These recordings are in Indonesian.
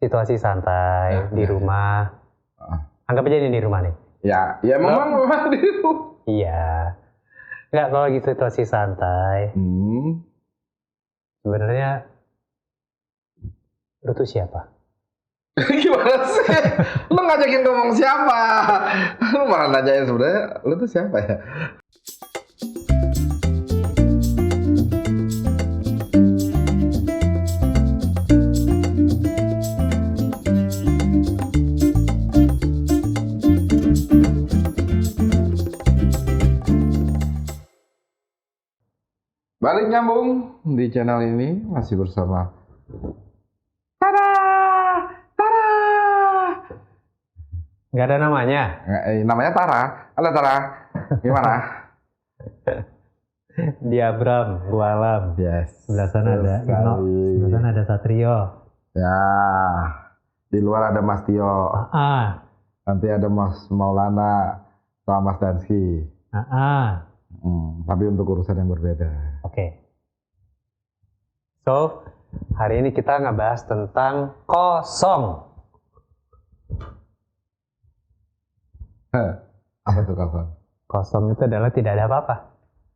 situasi santai di rumah. Anggap aja ini di rumah nih. Ya memang di rumah. Iya. Enggak, kalau lagi situasi santai. Sebenarnya lu tuh siapa? Gimana sih? Lu ngajakin ngomong siapa? Lu malah nanyain sebenarnya lu tuh siapa ya? Balik nyambung di channel ini masih bersama Tara. Nggak ada namanya. Namanya Tara. Halo Tara. Gimana? Dia Abram, gua Alam. Yes. Sebelah sana ada Ino, sebelah sana ada Satrio. Ya. Di luar ada Mas Tio. Nanti ada Mas Maulana sama Mas Danski. Tapi untuk urusan yang berbeda. Oke. So, hari ini kita ngebahas tentang kosong. Apa tuh kosong? Kosong itu adalah tidak ada apa-apa.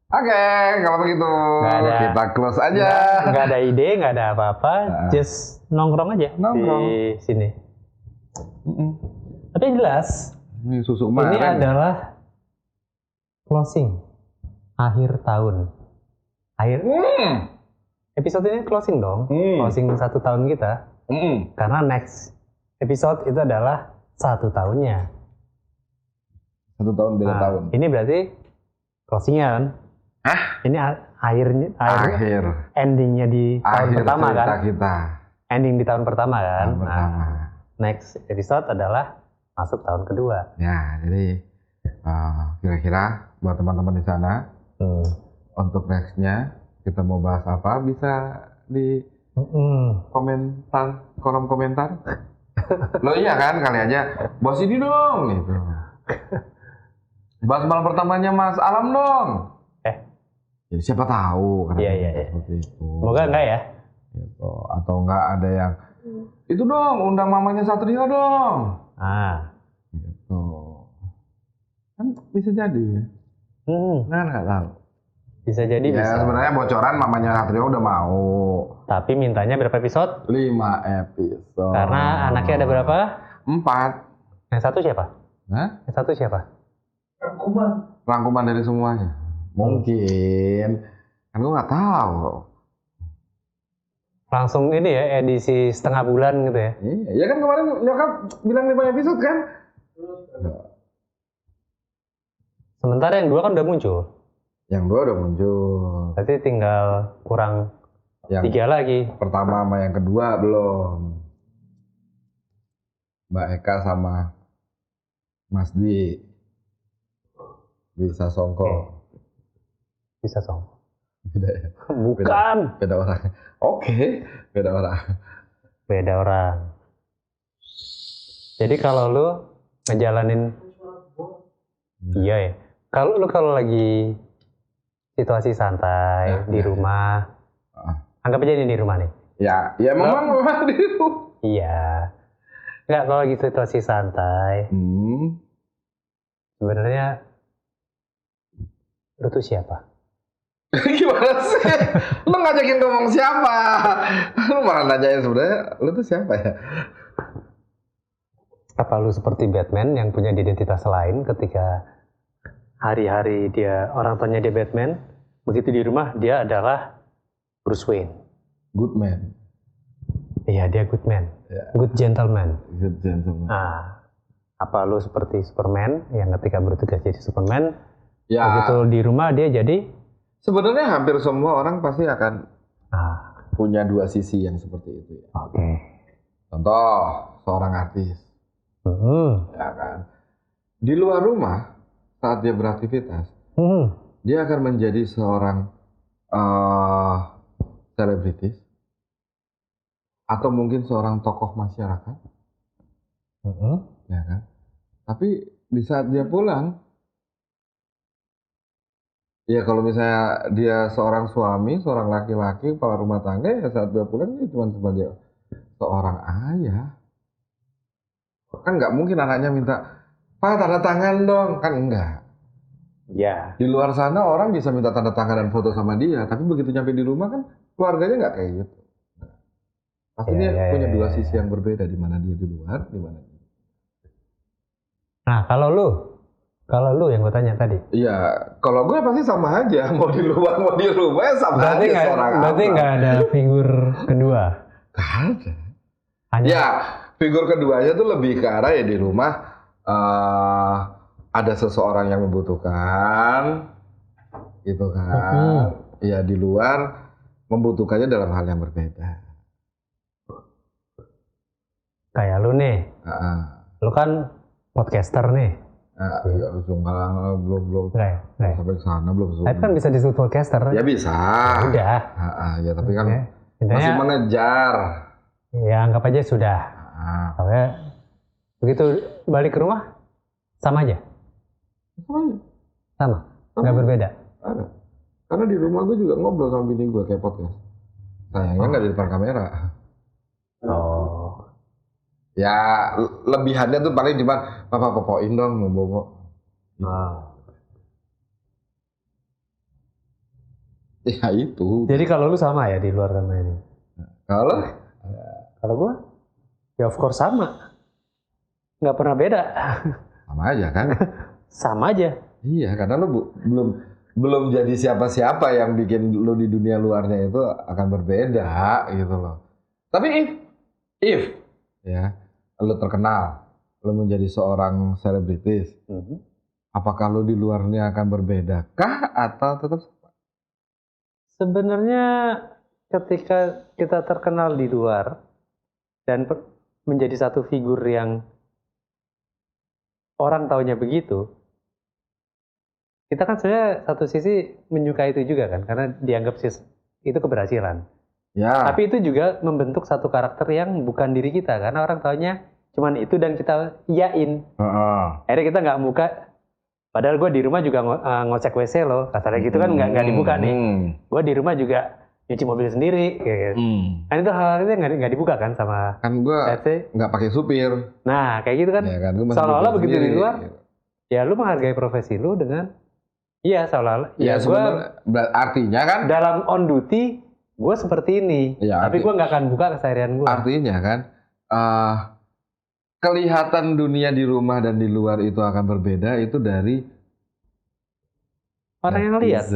Oke, kalau begitu kita close aja. Nggak ada ide, nggak ada apa-apa, just nongkrong aja di sini. Tapi jelas, ini susu ini adalah closing akhir tahun. Episode ini closing dong, closing 1 tahun kita. Karena next episode itu adalah 1 tahunnya. 1 tahun beda tahun. Ini berarti closingnya kan? Ini akhir endingnya di tahun pertama kan? Kita. Ending di tahun pertama kan? Tahun pertama. Next episode adalah masuk tahun kedua. Ya, jadi kira-kira buat teman-teman di sana, untuk nextnya kita mau bahas apa bisa di kolom komentar. Lo iya kan, kali aja bahas ini dong gitu. Bahas malam pertamanya Mas Alam dong. Ya, siapa tahu kan. Iya. Seperti itu. Semoga enggak ya. Gitu. Atau enggak ada yang itu dong, undang mamanya Satrio dong. Gitu. Kan bisa jadi. Nggak tahu. Bisa jadi ya, bisa. Sebenarnya bocoran mamanya Satrio udah mau. Tapi mintanya berapa episode? 5 episode. Karena anaknya ada berapa? 4. Yang satu siapa? Yang satu siapa? Rangkuman dari semuanya. Mungkin. Kan gue nggak tahu. Langsung ini ya, edisi setengah bulan gitu ya? Iya, ya kan kemarin nyokap bilang 5 episode kan? Sementara yang 2 kan udah muncul. Yang 2 udah muncul. Berarti tinggal kurang yang 3 lagi. Pertama sama yang kedua belum. Mbak Eka sama Mas Dwi. Bisa Songko. Bisa Songko. Beda ya? Bukan. Beda orang. Oke, beda orang. Beda orang. Jadi kalau lu ngejalanin, iya ya. Kalau lagi situasi santai di rumah, anggap aja ini di rumah nih. Ya memang di rumah. Iya. Enggak, kalau lagi situasi santai. Sebenarnya lu tuh siapa? Gimana sih? Lu ngajakin ngomong siapa? Lu malah nanyain sebenarnya lu tuh siapa ya? Apa lu seperti Batman yang punya identitas lain ketika hari-hari dia orang tuanya dia Batman, begitu di rumah dia adalah Bruce Wayne. Good man. Iya, dia good man. Good gentleman. Good gentleman. Apa lu seperti Superman yang ketika bertugas jadi Superman, begitu di rumah dia jadi? Sebenarnya hampir semua orang pasti akan punya 2 sisi yang seperti itu. Oke. Contoh, seorang artis. Ya kan. Di luar rumah, saat dia beraktivitas, dia akan menjadi seorang selebritis atau mungkin seorang tokoh masyarakat. Ya kan. Tapi di saat dia pulang, ya kalau misalnya dia seorang suami, seorang laki-laki, kepala rumah tangga, ya saat dia pulang dia cuma seorang ayah. Kan nggak mungkin anaknya minta, Pak tanda tangan dong, kan enggak. Ya. Di luar sana orang bisa minta tanda tangan dan foto sama dia, tapi begitu nyampe di rumah kan keluarganya nggak kayak gitu. Pasti dia punya dua sisi yang berbeda, di mana dia di luar, di mana dia. Nah, kalau lu yang gue tanya tadi. Iya, kalau gue pasti sama aja, mau di luar mau di rumah sama berarti aja seorang abang. Berarti nggak ada figur kedua? Gak ada. Ya, figur keduanya tuh lebih ke arah ya di rumah ada seseorang yang membutuhkan, gitu kan? Ya di luar membutuhkannya dalam hal yang berbeda. Kayak lu nih, lu kan podcaster nih. Ya belum sampai ke sana belum. Tapi kan bisa disebut podcaster. Ya bisa. Udah. Ya tapi kan masih mengejar. Ya anggap aja sudah. Oke. Begitu balik ke rumah sama aja. Sama. Nggak berbeda. Ada. Karena di rumah gue juga ngobrol sama bini gue kayak podcast. Sayangnya nggak di depan kamera. Ya lebihannya tuh paling cuma papa popoin dong mau bobo. Ya itu. Jadi kalau lu sama ya di luar sama ini? Kalau gua ya of course sama. Nggak pernah beda. Sama aja kan? Sama aja. Iya karena lu belum jadi siapa-siapa yang bikin lu di dunia luarnya itu akan berbeda gitu loh. Tapi if ya lu terkenal, lu menjadi seorang selebritis, apakah lu di luarnya akan berbeda kah atau tetap sama? Sebenarnya ketika kita terkenal di luar dan menjadi satu figur yang orang taunya begitu, kita kan sebenarnya satu sisi menyukai itu juga kan, karena dianggap itu keberhasilan. Ya. Tapi itu juga membentuk satu karakter yang bukan diri kita, karena orang taunya cuman itu dan kita iyain. Akhirnya kita nggak buka, padahal gue di rumah juga ngocek WC loh, kasarnya gitu kan nggak dibuka nih. Gue di rumah juga nyuci mobil sendiri, kayak. Kan itu hal-hal itu nggak dibuka kan sama. Kan gue nggak pakai supir. Nah kayak gitu kan. Ya, kan seolah-olah begitu di luar, ya lu menghargai profesi lu dengan, iya seolah-olah. Ya gue artinya kan. Dalam on duty gue seperti ini, ya, tapi gue nggak akan buka keseharian gue. Artinya kan, kelihatan dunia di rumah dan di luar itu akan berbeda itu dari orang yang lihat.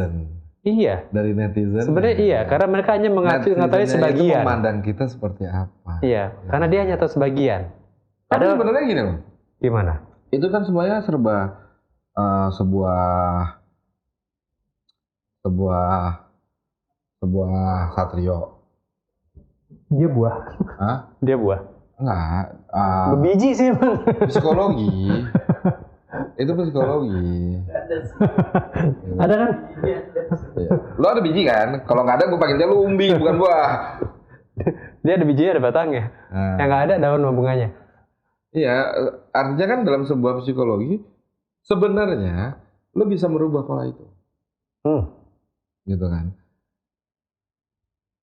Iya. Dari netizen. Sebenarnya iya, karena mereka hanya mengetahui sebagian. Itu memandang kita seperti apa. Iya, karena dia hanya tahu sebagian. Tapi sebenarnya gini loh. Gimana? Itu kan semuanya serba sebuah satrio. Dia buah. Hah? Dia buah. Enggak. Bebiji sih emang. Psikologi. Itu psikologi. Ada kan? Lo ada biji kan? Kalau nggak ada, gue panggilnya lu umbi, bukan buah. Dia ada bijinya, ada batangnya. Yang nggak ada daun sama bunganya. Iya, artinya kan dalam sebuah psikologi sebenarnya lo bisa merubah pola itu. Gitu kan?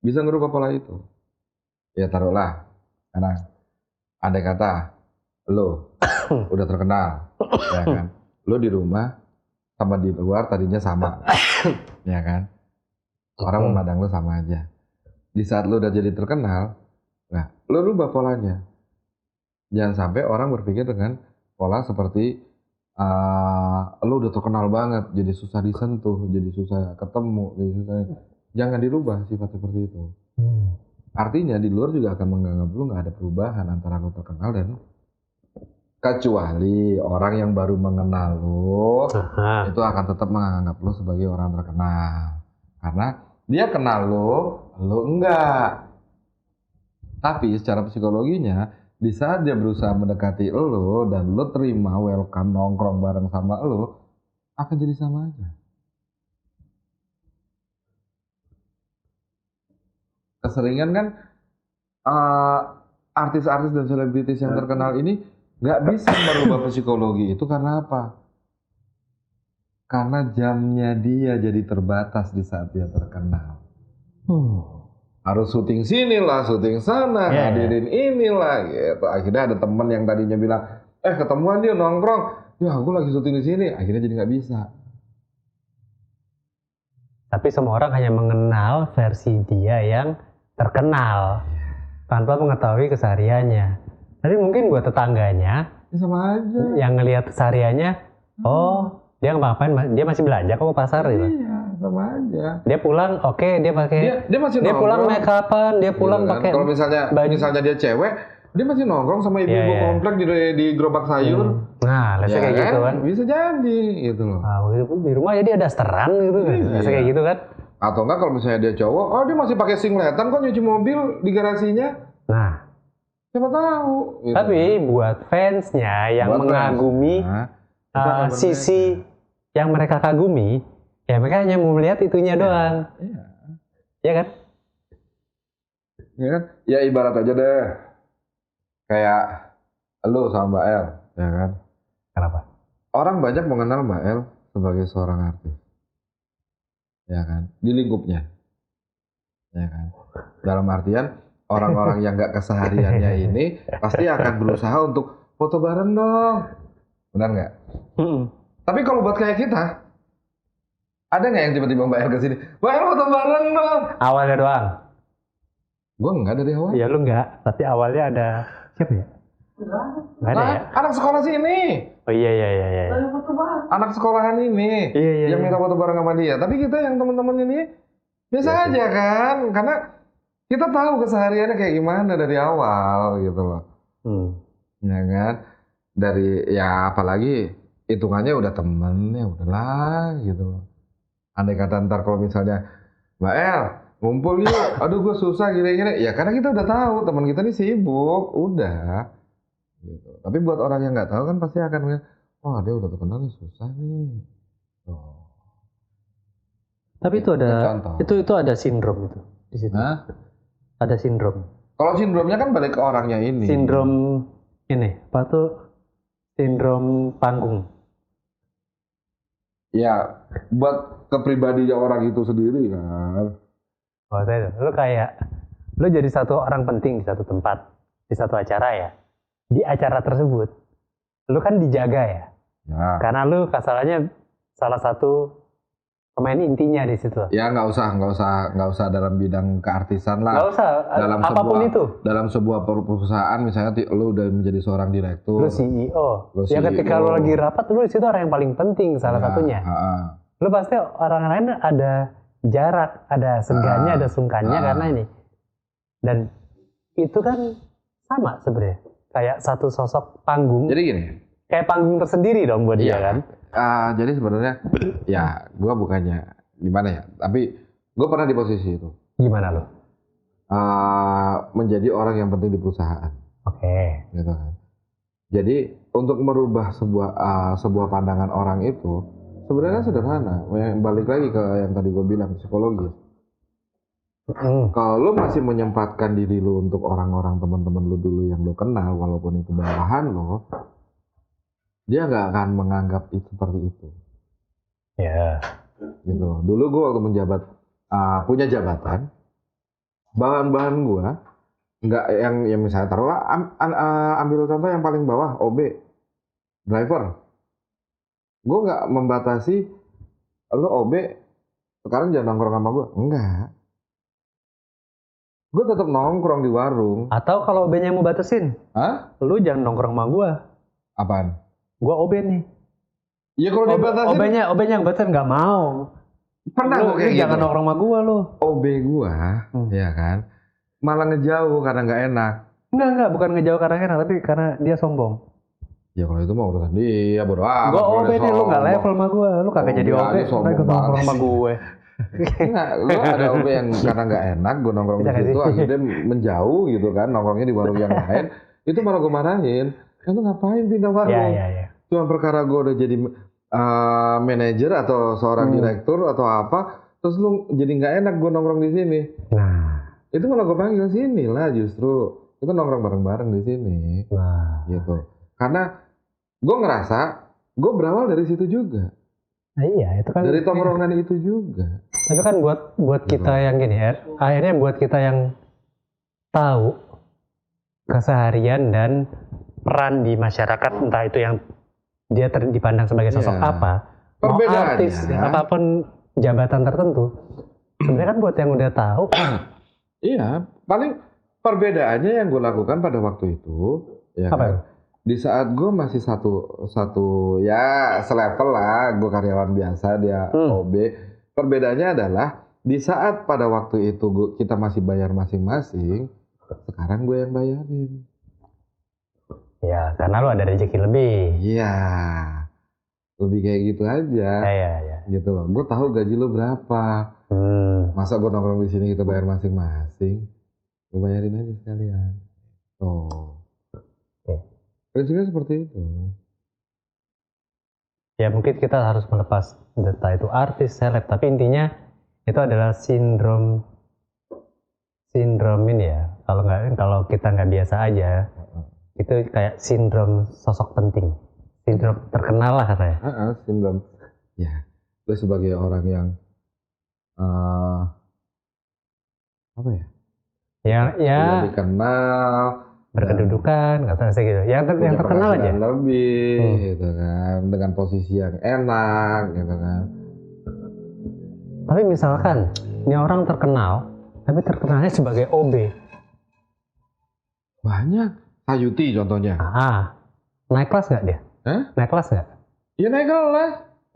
Bisa ngerubah pola itu. Ya taruhlah, karena andai kata lo udah terkenal, ya kan? Lo di rumah sama di luar tadinya sama, ya kan? Orang memandang lo sama aja. Di saat lo udah jadi terkenal, nah lo rubah polanya. Jangan sampai orang berpikir dengan pola seperti lo udah terkenal banget, jadi susah disentuh, jadi susah ketemu, jadi susah. Jangan dirubah sifat seperti itu. Artinya di luar juga akan menganggap lo nggak ada perubahan antara lo terkenal dan kecuali orang yang baru mengenal lo itu akan tetap menganggap lo sebagai orang terkenal karena dia kenal lo enggak. Tapi secara psikologinya di saat dia berusaha mendekati lo dan lo terima welcome nongkrong bareng sama lo akan jadi sama aja. Keseringan kan artis-artis dan selebritis yang terkenal ini nggak bisa merubah psikologi itu karena apa? Karena jamnya dia jadi terbatas di saat dia terkenal. harus syuting sini lah, syuting sana, hadirin inilah gitu. Akhirnya ada teman yang tadinya bilang, ketemuan dia nongkrong, ya aku lagi syuting di sini, akhirnya jadi nggak bisa. Tapi semua orang hanya mengenal versi dia yang terkenal tanpa mengetahui kesehariannya. Tapi mungkin buat tetangganya sama aja yang ngelihat kesehariannya, dia ngapain? Dia masih belanja kok ke pasar gitu. Iya, sama aja. Dia pulang, dia pakai. Dia pulang make upan, dia pulang gitu kan. pakai. Kalau misalnya dia cewek, dia masih nongkrong sama ibu-ibu komplek di gerobak sayur. Nah, lesnya kayak gitu kan. Bisa jadi gitu loh. Nah, begitu di rumah ya dia ada dasteran gitu kan. Lesnya kayak gitu kan. Atau enggak kalau misalnya dia cowok, dia masih pakai singletan kok nyuci mobil di garasinya. Nah, siapa tahu. Gitu. Tapi buat fansnya yang mengagumi sisi yang mereka kagumi, ya mereka hanya mau melihat itunya doang. Iya kan? Iya kan? Ya ibarat aja deh. Kayak lu sama Mbak El, ya kan? Kenapa? Orang banyak mengenal Mbak El sebagai seorang artis. Ya kan? Di lingkupnya. Ya kan? Dalam artian orang-orang yang nggak kesehariannya ini pasti akan berusaha untuk foto bareng dong. Benar nggak? Tapi kalau buat kayak kita, ada nggak yang tiba-tiba Mbak El kesini? Mbak El foto bareng dong. Awalnya doang. Gue nggak dari awal. Iya lu nggak. Tapi awalnya ada siapa ya? Nggak ada ya? Anak sekolah sini. Oh iya. Anak sekolahan ini yang minta foto bareng sama dia. Tapi kita yang teman-teman ini biasa aja kan, karena kita tahu kesehariannya kayak gimana dari awal gitu loh. Ya kan? Dari apalagi hitungannya udah temen ya udahlah gitu loh. Andai kata ntar kalau misalnya Mbak El ngumpul yuk, aduh gue susah gini-gini, ya karena kita udah tahu teman kita nih sibuk, udah. Gitu. Tapi buat orang yang nggak tahu kan pasti akan ngeliat, dia udah terkenal nih susah nih. Tapi itu ada itu ada sindrom itu di situ. Ada sindrom. Kalau sindromnya kan balik ke orangnya ini. Sindrom ini, apa tuh? Sindrom panggung. Ya, buat kepribadian orang itu sendiri kan. Lu jadi satu orang penting di satu tempat, di satu acara ya. Di acara tersebut, lu kan dijaga ya. Karena lu kasarannya salah satu pemain intinya di situ. Ya nggak usah dalam bidang keartisan lah. Nggak usah, dalam apapun itu. Dalam sebuah perusahaan misalnya lu udah menjadi seorang direktur. Lu CEO. Ya ketika lu lagi rapat, lu di situ orang yang paling penting salah satunya. Lu pasti orang lain ada jarak, ada segannya, ada sungkannya karena ini. Dan itu kan sama sebenarnya. Kayak satu sosok panggung. Jadi gini. Kayak panggung tersendiri dong buat dia kan. Jadi sebenarnya ya gue bukannya gimana ya, tapi gue pernah di posisi itu. Gimana lo? Menjadi orang yang penting di perusahaan. Oke. Gitu kan. Jadi untuk merubah sebuah pandangan orang itu sebenarnya sederhana. Balik lagi ke yang tadi gue bilang, psikologis. Kalau lo masih menyempatkan diri lo untuk orang-orang teman-teman lo dulu yang lo kenal, walaupun itu bawahan lo, dia nggak akan menganggap itu seperti itu. Ya. Gitu loh. Dulu gue waktu menjabat punya jabatan, bahan-bahan gue nggak yang misalnya taruhlah ambil contoh yang paling bawah, OB, driver. Gue nggak membatasi lo OB sekarang jangan nongkrong sama gue, enggak. Gue tetap nongkrong di warung. Atau kalau OB-nya mau batasin, lu jangan nongkrong sama gue. Apaan? Gue OB nih. Iya kalau dibatasin. OB-nya yang batasin nggak mau. Pernah gue kayak gitu. Jangan nongkrong sama gue lo. OB gue, ya kan, malah ngejauh karena nggak enak. Enggak, bukan ngejauh karena enak, tapi karena dia sombong. Ya kalau itu mah urusan dia, bodo amat. Gue OB nih, lu nggak level sama gue, lu kagak jadi OB, lu nongkrong sama gue. Enggak, gue ada OB yang karena nggak enak, gue nongkrong di situ, akhirnya menjauh gitu kan, nongkrongnya di warung yang lain, itu malah gue marahin. Lu ngapain pindah warung? Ya. Cuma perkara gue udah jadi manajer atau seorang direktur atau apa, terus lu jadi nggak enak gue nongkrong di sini. Nah, itu malah gue panggil sini lah justru, itu nongkrong bareng-bareng di sini. Gitu. Karena gue ngerasa gue berawal dari situ juga. Iya, itu kan dari tongkrongan itu juga. Tapi kan buat kita yang gini ya, akhirnya buat kita yang tahu keseharian dan peran di masyarakat, entah itu yang dia dipandang sebagai sosok apa, mau artis, apapun jabatan tertentu, sebenarnya kan buat yang udah tahu. Iya, paling perbedaannya yang gue lakukan pada waktu itu, ya apa kan? Di saat gue masih satu ya selevel lah, gue karyawan biasa, dia OB. Perbedaannya adalah di saat pada waktu itu kita masih bayar masing-masing, sekarang gue yang bayarin. Ya, karena lo ada rezeki lebih. Iya, lebih kayak gitu aja. Ya. Gitu loh. Gue tahu gaji lo berapa. Masa gue nongkrong di sini kita bayar masing-masing, gue bayarin aja sekalian. Prinsipnya seperti itu. Ya mungkin kita harus melepas data itu artis, seleb, tapi intinya itu adalah sindrom ini ya. Kalau kita nggak biasa aja, itu kayak sindrom sosok penting, sindrom terkenal lah katanya. Sindrom. Ya, lu sebagai orang yang apa ya? Ya dikenal, berkedudukan, nggak tahu gitu. Yang terkenal aja. Lebih, gitu kan, dengan posisi yang enak, gitu kan. Tapi misalkan ini orang terkenal, tapi terkenalnya sebagai OB. Banyak. Sayuti contohnya. Naik kelas nggak dia? Naik kelas nggak? Iya naik kelas.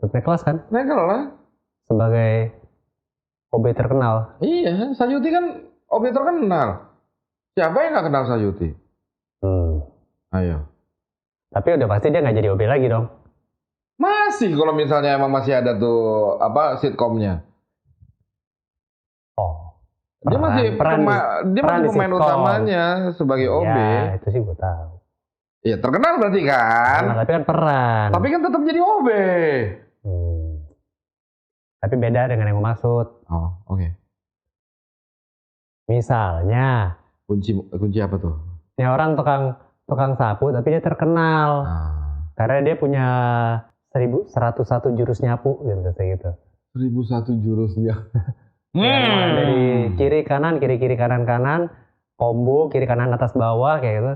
Naik kelas kan? Naik kelas. Sebagai OB terkenal. Iya, Sayuti kan OB terkenal. Siapa yang nggak kenal Sayuti? Ayo. Tapi udah pasti dia nggak jadi OB lagi dong. Masih, kalau misalnya emang masih ada tuh sitkomnya. Dia masih pemain utamanya sebagai OB. Ya, itu sih gue tahu. Iya, terkenal berarti kan? Tapi kan peran. Tapi kan tetap jadi OB. Tapi beda dengan yang gue maksud. Oke. Misalnya. Kunci apa tuh? Ini orang tukang sapu, tapi dia terkenal. Karena dia punya 101 jurus nyapu, gitu. 101 jurusnya. Dari kiri kanan, combo kiri kanan atas bawah kayak gitu.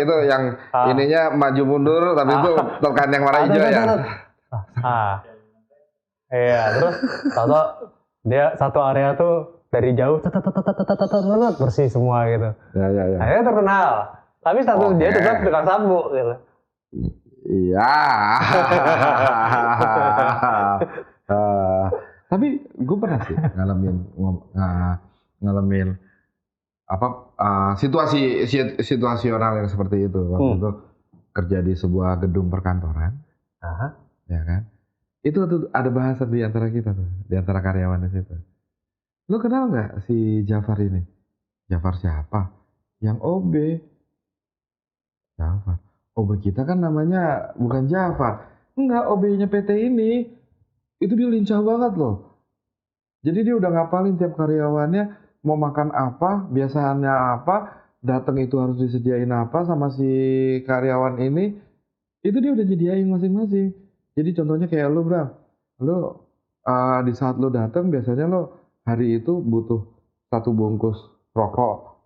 Itu yang ininya maju mundur, tapi itu tekan yang warna hijau ya. Iya, terus tahu dia satu area tuh dari jauh bersih semua gitu. Ya. Akhirnya terkenal. Tapi status dia tetap tukang sapu gitu. Iya. Tapi gue pernah sih ngalamin situasi situasional yang seperti itu. Waktu itu kerja di sebuah gedung perkantoran, ya kan? Itu tuh ada bahasan di antara kita tuh, di antara karyawan di situ. Lo kenal nggak si Jafar ini? Jafar siapa? Yang OB. Jafar. OB kita kan namanya bukan Jafar. Enggak, OB-nya PT ini. Itu dia lincah banget loh. Jadi dia udah ngapalin tiap karyawannya mau makan apa, biasanya apa, datang itu harus disediain apa sama si karyawan ini. Itu dia udah nyediain masing-masing. Jadi contohnya kayak lu, Bram. Lu di saat lu datang biasanya lu hari itu butuh 1 bungkus rokok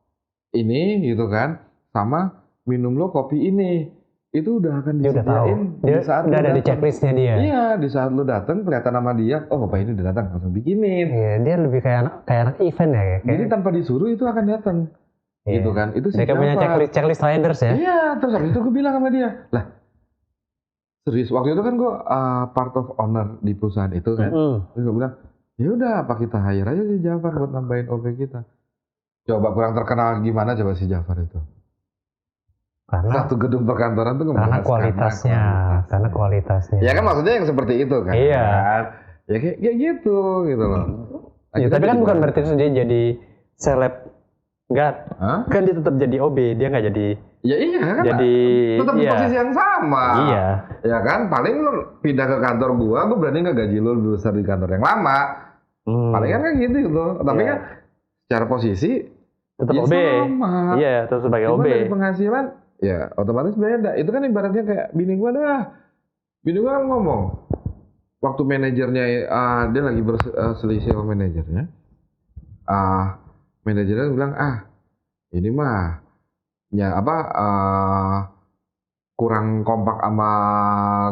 ini gitu kan, sama minum lo kopi ini. Itu udah akan disediain di saat udah ada di checklistnya dia. Iya, di saat lu datang kelihatan nama dia, bapak ini udah datang, langsung bikinin. Iya, dia lebih kayak anak event ya. Jadi tanpa disuruh itu akan datang. Gitu kan. Itu mereka punya checklist riders ya. Iya, terus habis itu gue bilang sama dia, lah serius, waktu itu kan gue part of owner di perusahaan itu kan. Terus gue bilang, ya udah apa kita hire aja si Jafar buat nambahin OP kita. Coba kurang terkenal gimana coba si Jafar itu. Karena satu gedung perkantoran tuh karena kualitasnya. Ya kan maksudnya yang seperti itu kan. Iya. Ya kayak gitu loh. Ya, tapi kan bukan berarti dia jadi seleb. Enggak. Kan dia tetap jadi OB, dia nggak jadi. Ya iya kan. Jadi tetap di posisi yang sama. Iya. Ya kan, paling lu pindah ke kantor gua berani nggak gaji lu lebih besar di kantor yang lama. Paling kan gitu. Tapi kan secara posisi tetap OB. Sama. Iya, tetap sebagai OB. Dari penghasilan ya otomatis beda. Itu kan ibaratnya kayak bini gua kan ngomong, waktu manajernya dia lagi berselisih sama manajernya, manajernya bilang ini mah ya apa kurang kompak sama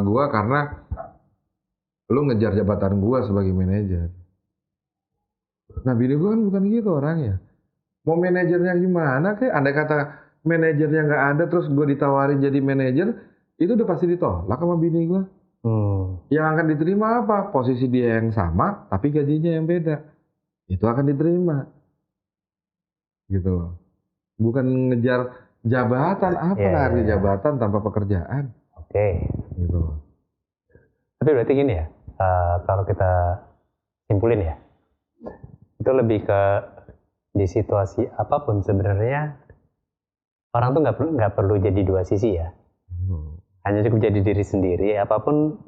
gua karena lu ngejar jabatan gua sebagai manajer. Nah bini gua kan bukan gitu orangnya. Mau manajernya gimana kek? Andai kata manajernya nggak ada terus gua ditawarin jadi manajer, itu udah pasti ditolak sama bini gua. Yang akan diterima apa? Posisi dia yang sama tapi gajinya yang beda. Itu akan diterima. Gitu loh. Bukan ngejar jabatan, apa arti jabatan tanpa pekerjaan? Oke. Gitu loh. Tapi berarti gini ya, kalau kita simpulin ya, itu lebih ke di situasi apapun sebenarnya orang tuh nggak perlu jadi dua sisi ya. Hanya cukup jadi diri sendiri. Apapun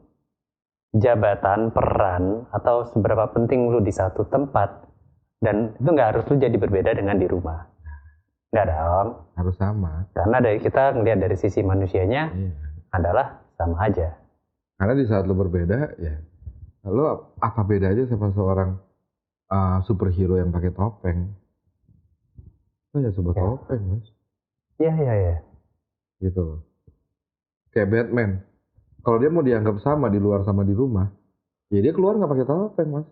jabatan, peran, atau seberapa penting lu di satu tempat, dan itu nggak harus lu jadi berbeda dengan di rumah. Nggak dong. Harus sama. Karena dari kita ngelihat dari sisi manusianya adalah sama aja. Karena di saat lu berbeda, ya lu apa bedanya sama seorang superhero yang pakai topeng? Itu ya sebuah topeng, Mas. Iya. Gitu loh. Kayak Batman. Kalau dia mau dianggap sama di luar sama di rumah, ya dia keluar nggak pakai topeng, Mas.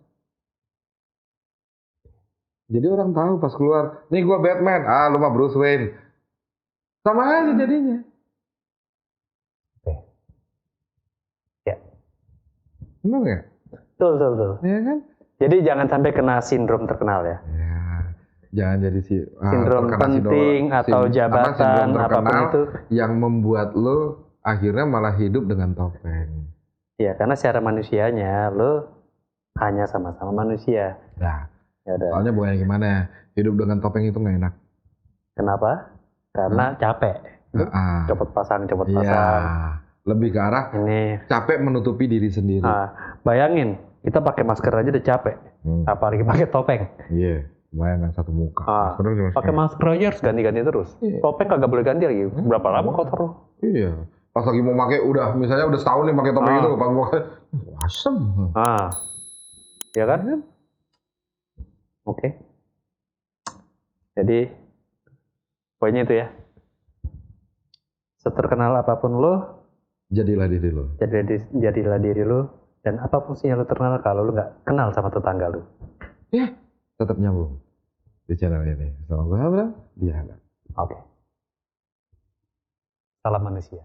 Jadi orang tahu pas keluar, nih gua Batman, lu mah Bruce Wayne. Sama aja jadinya. Benar nggak? Betul. Iya kan? Jadi jangan sampai kena sindrom terkenal ya. Ya, jangan jadi sindrom penting atau jabatan apapun itu yang membuat lo akhirnya malah hidup dengan topeng. Ya, karena secara manusianya lo hanya sama-sama manusia. Nah, soalnya bukan gimana, hidup dengan topeng itu nggak enak. Kenapa? Karena capek. Copot pasang. Lebih ke arah ini capek menutupi diri sendiri. Bayangin, kita pakai masker aja udah capek, apalagi pakai topeng. Iya, bayangkan satu muka. Pakai masker aja harus ganti-ganti terus. Topeng kagak boleh ganti lagi. Berapa lama kotor lo? Iya. Pas lagi mau pakai misalnya udah setahun nih pakai topeng itu, pas mau pakai asem. Ya kan? Oke. Jadi poinnya itu ya. Seterkenal apapun lo, jadilah diri lo. Jadilah diri lo, dan apa fungsinya lo terkenal kalau lo nggak kenal sama tetangga lo? Ya, tetap nyambung di channel ini. Sama gue Abraham, dia. Oke. Salam manusia.